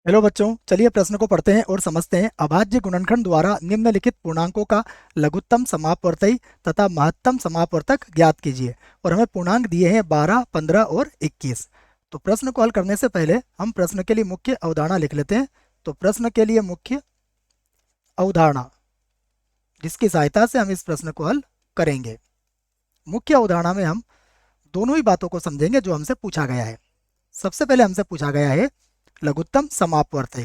Hello बच्चों, चलिए प्रश्न को पढ़ते हैं और समझते हैं। अभाज्य गुणनखंड द्वारा निम्नलिखित पूर्णांकों का लघुत्तम समापवर्ती तथा महत्तम समापवर्तक ज्ञात कीजिए। और हमें पूर्णांक दिए हैं 12, 15 और 21। तो प्रश्न को हल करने से पहले हम प्रश्न के लिए मुख्य अवधारणा लिख लेते हैं। तो प्रश्न के लिए मुख्य अवधारणा, जिसकी सहायता से हम इस प्रश्न को हल करेंगे। मुख्य अवधारणा में हम दोनों ही बातों को समझेंगे जो हमसे पूछा गया है। सबसे पहले हमसे पूछा गया है लघुत्तम समापवर्ती।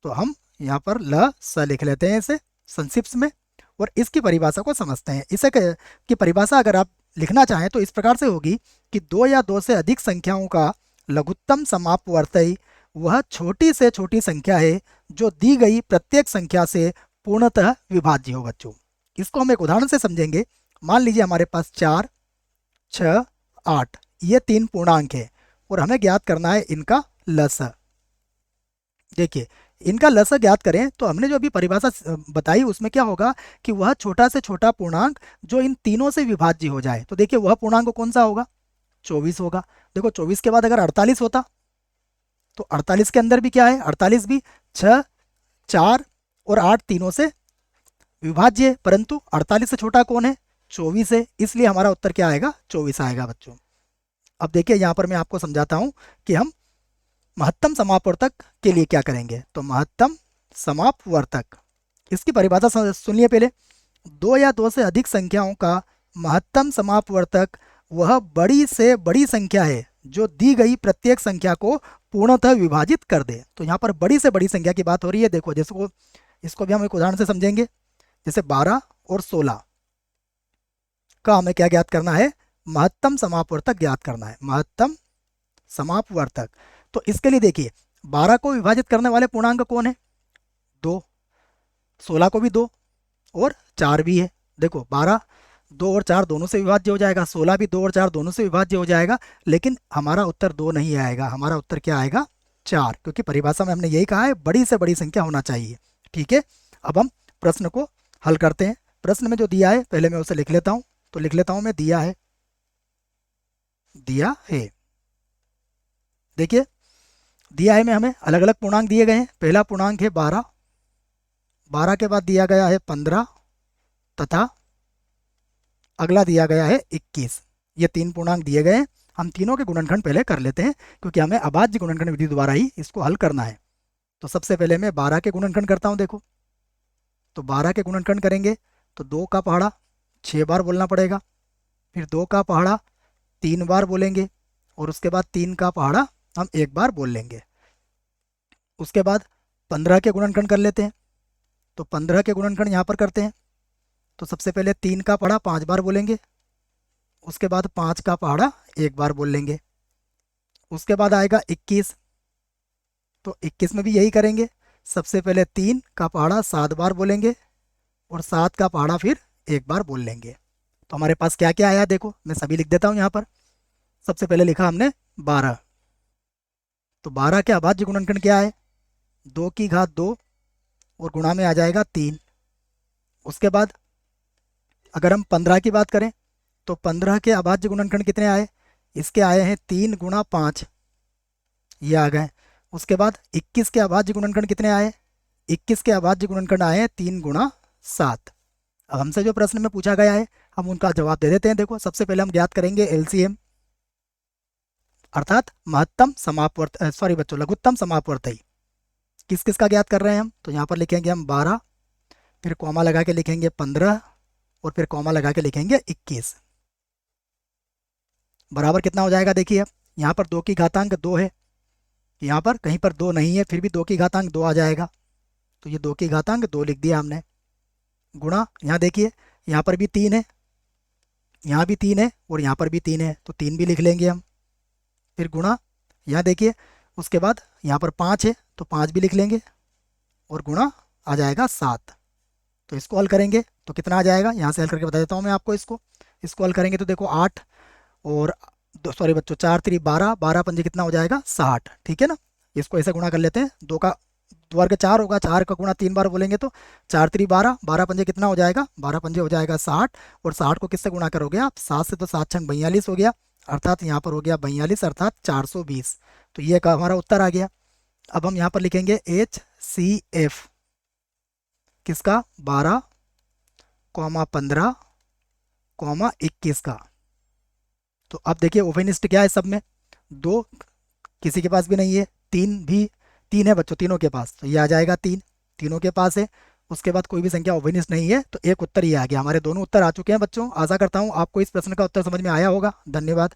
तो हम यहाँ पर ल स लिख लेते हैं इसे संक्षिप्त में, और इसकी परिभाषा को समझते हैं। इसे की परिभाषा अगर आप लिखना चाहें तो इस प्रकार से होगी कि दो या दो से अधिक संख्याओं का लघुत्तम समापवर्ती वह छोटी से छोटी संख्या है जो दी गई प्रत्येक संख्या से पूर्णतः विभाज्य हो। बच्चों, इसको हम एक उदाहरण से समझेंगे। मान लीजिए हमारे पास 4, 6, 8 ये तीन पूर्णांक है और हमें ज्ञात करना है इनका लस। देखिए, इनका लस ज्ञात करें तो हमने जो अभी परिभाषा बताई उसमें क्या होगा कि वह छोटा से छोटा पूर्णांक जो इन तीनों से विभाज्य हो जाए। तो देखिए वह पूर्णांक कौन सा होगा? 24 होगा। देखो 24 के बाद अगर 48 होता तो 48 के अंदर भी क्या है? 48 भी 6, 4 और 8 तीनों से विभाज्य है, परंतु 48 से छोटा कौन है? 24 है। इसलिए हमारा उत्तर क्या आएगा? 24 आएगा बच्चों। अब देखिए यहाँ पर मैं आपको समझाता हूँ कि हम महत्तम समापवर्तक के लिए क्या करेंगे। तो महत्तम समापवर्तक, इसकी परिभाषा सुनिए पहले। दो या दो से अधिक संख्याओं का महत्तम समापवर्तक वह बड़ी से बड़ी संख्या है जो दी गई प्रत्येक संख्या को पूर्णतः विभाजित कर दे। तो यहाँ पर बड़ी से बड़ी संख्या की बात हो रही है। देखो जिसको इसको भी हम एक उदाहरण से समझेंगे। जैसे 12 और 16 का हमें क्या ज्ञात करना है? महत्तम समापवर्तक ज्ञात करना है। महत्तम समापवर्तक। तो इसके लिए देखिए 12 को विभाजित करने वाले पूर्णांक कौन है? 2। 16 को भी 2 और 4 भी है। देखो 12 2 और 4 दोनों से विभाज्य हो जाएगा, 16 भी 2 और 4 दोनों से विभाज्य हो जाएगा। लेकिन हमारा उत्तर 2 नहीं आएगा, हमारा उत्तर क्या आएगा? 4, क्योंकि परिभाषा में हमने यही कहा है बड़ी से बड़ी संख्या होना चाहिए। ठीक है, अब हम प्रश्न को हल करते हैं। प्रश्न में जो दिया है पहले मैं उसे लिख लेता हूँ। तो लिख लेता हूँ मैं, दिया है। देखिए दिया है में हमें अलग अलग पूर्णांक दिए गए हैं। पहला पूर्णांक है 12, 12 के बाद दिया गया है 15 तथा अगला दिया गया है 21। ये तीन पूर्णांक दिए गए हैं। हम तीनों के गुणनखंड पहले कर लेते हैं क्योंकि हमें अभाज्य गुणनखंड विधि द्वारा ही इसको हल करना है। तो सबसे पहले मैं 12 के गुणनखंड करता हूँ। देखो तो 12 के गुणनखंड करेंगे तो 2 का पहाड़ा 6 बार बोलना पड़ेगा, फिर 2 का पहाड़ा 3 बार बोलेंगे और उसके बाद 3 का पहाड़ा हम 1 बार बोल लेंगे। उसके बाद 15 के गुणनखंड कर लेते हैं। तो 15 के गुणनखंड यहाँ पर करते हैं। तो सबसे पहले 3 का पहाड़ा 5 बार बोलेंगे, उसके बाद 5 का पहाड़ा 1 बार बोल लेंगे। उसके बाद आएगा 21। तो 21 में भी यही करेंगे। सबसे पहले 3 का पहाड़ा 7 बार बोलेंगे और 7 का पहाड़ा फिर 1 बार बोल लेंगे। तो हमारे पास क्या क्या आया देखो, मैं सभी लिख देता हूँ यहाँ पर। सबसे पहले लिखा हमने 12। तो 12 के अभाज्य गुणनखंड क्या है? 2 की घात 2 और गुणा में आ जाएगा 3। उसके बाद अगर हम 15 की बात करें तो 15 के अभाज्य गुणनखंड कितने आए? इसके आए हैं 3 गुणा 5, ये आ गए। उसके बाद 21 के अभाज्य गुणनखंड कितने आए? 21 के अभाज्य गुणनखंड आए हैं 3 गुणा 7। अब हमसे जो प्रश्न में पूछा गया है हम उनका जवाब दे देते हैं। देखो सबसे पहले हम ज्ञात करेंगे एलसीएम, अर्थात महत्तम समापवर्त सॉरी बच्चों लघुत्तम समापवर्ती। किस किस का ज्ञात कर रहे हैं हम? तो यहाँ पर लिखेंगे हम 12, फिर कॉमा लगा के लिखेंगे 15 और फिर कॉमा लगा के लिखेंगे 21। बराबर कितना हो जाएगा? देखिए अब यहाँ पर 2 की घातांक 2 है, यहाँ पर कहीं पर 2 नहीं है, फिर भी 2 की घातांक 2 आ जाएगा। तो ये 2 की घातांक 2 लिख दिया हमने। गुणा यहाँ देखिए यहाँ पर भी 3 है, यहाँ भी 3 है और यहाँ पर भी 3 है, तो 3 भी लिख लेंगे हम। फिर गुणा यहाँ देखिए, उसके बाद यहाँ पर 5 है तो 5 भी लिख लेंगे और गुणा आ जाएगा 7। तो इसको हल करेंगे तो कितना आ जाएगा? यहाँ से हल करके बता देता हूँ मैं आपको। इसको हल करेंगे तो देखो 8 और सॉरी बच्चों 4 3 12, 12 पंजे कितना हो जाएगा? 60। ठीक है ना, इसको ऐसे गुणा कर लेते हैं। 2 का वर्ग 4 होगा, 4 का गुणा 3 बार बोलेंगे तो 4 3 12, 12 पंजे कितना हो जाएगा? 12 पंजे हो जाएगा 60। और 60 को किससे गुणा करोगे आप? 7 से, तो 7 छंग 42 हो गया, अर्थात यहाँ पर हो गया 42 अर्थात 420। तो ये का हमारा उत्तर आ गया। अब हम यहाँ पर लिखेंगे HCF किसका 12, 15, 21 का। तो अब देखिए ओवेनिस्ट क्या है सब में, 2 किसी के पास भी नहीं है, 3 भी, 3 है बच्चों तीनों के पास, तो ये आ जाएगा 3, तीनों के पास है। उसके बाद कोई भी संख्या ओवेनिस्ट नहीं है, तो एक उत्तर ये आ गया। हमारे दोनों उत्तर आ चुके हैं बच्चों। आशा करता हूँ आपको इस प्रश्न का उत्तर समझ में आया होगा। धन्यवाद।